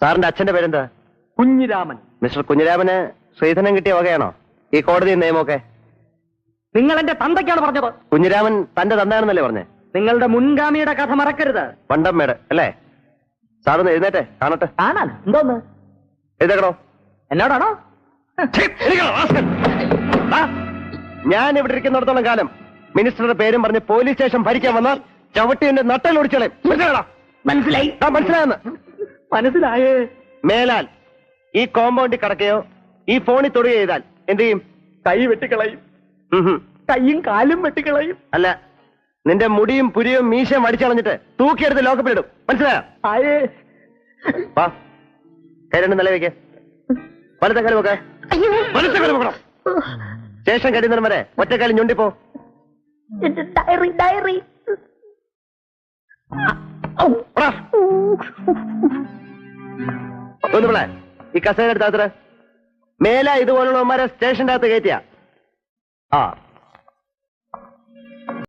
സാറിന്റെ അച്ഛന്റെ പേരെന്താ? കുഞ്ഞിരാമൻ. മിസ്റ്റർ കുഞ്ഞിരാമന് ശ്രീധനം കിട്ടിയ വകയാണോ ഈ കോടതി നിയമമൊക്കെ? നിങ്ങൾ എന്റെ തന്തയ്ക്കാണ് പറഞ്ഞത്. കുഞ്ഞിരാമൻ തന്റെ തന്താണെന്നല്ലേ പറഞ്ഞേ? നിങ്ങളുടെ മുൻഗാമിയുടെ കഥ മറക്കരുത്. വണ്ടമ്മേട് അല്ലേ? സാറൊന്ന് എഴുന്നേറ്റെ കാണട്ടെ. കാണാൻ എന്തോന്ന്? എഴുതേക്കണോ? എന്നോടാണോ? ഞാൻ ഇവിടെ ഇരിക്കുന്നിടത്തോളം കാലം മിനിസ്റ്ററുടെ പേരും പറഞ്ഞ് പോലീസ് സ്റ്റേഷൻ ഭരിക്കാൻ വന്നാൽ ചവിട്ടി എന്റെ നട്ടൽ ഒടിച്ചോളെ. മനസ്സിലായി. മനസ്സിലായെന്ന്? മനസ്സിലായേ. മേലാൽ ഈ കോമ്പൗണ്ടിൽ കടക്കുകയോ ഈ ഫോണിൽ തൊടുകയോ ചെയ്താൽ എന്ത് ചെയ്യും? കൈ വെട്ടിക്കളയും. കൈയും കാലും വെട്ടിക്കളയും. അല്ല, നിന്റെ മുടിയും പുരിയും മീശയും വടിച്ചളഞ്ഞിട്ട് തൂക്കിയെടുത്ത് ലോക്കപ്പിലിടും. മനസ്സിലായോ? ആയേ. വാ, കൈ രണ്ടും നില വെക്ക്. വലത്തെ കാലം വെക്ക. വലത്തെ കാലം വെക്കണം. ശേഷം കഴിയുന്നതിന് വരെ ഒറ്റക്കാലം ഞൊണ്ടിപ്പോ. Diary diary. ഒന്നുപിള്ളേ, ഈ കസേര എടുത്താത്ര മേല ഇതുപോലുള്ളവന്മാരെ സ്റ്റേഷന്റെ അകത്ത് കയറ്റിയ. ആ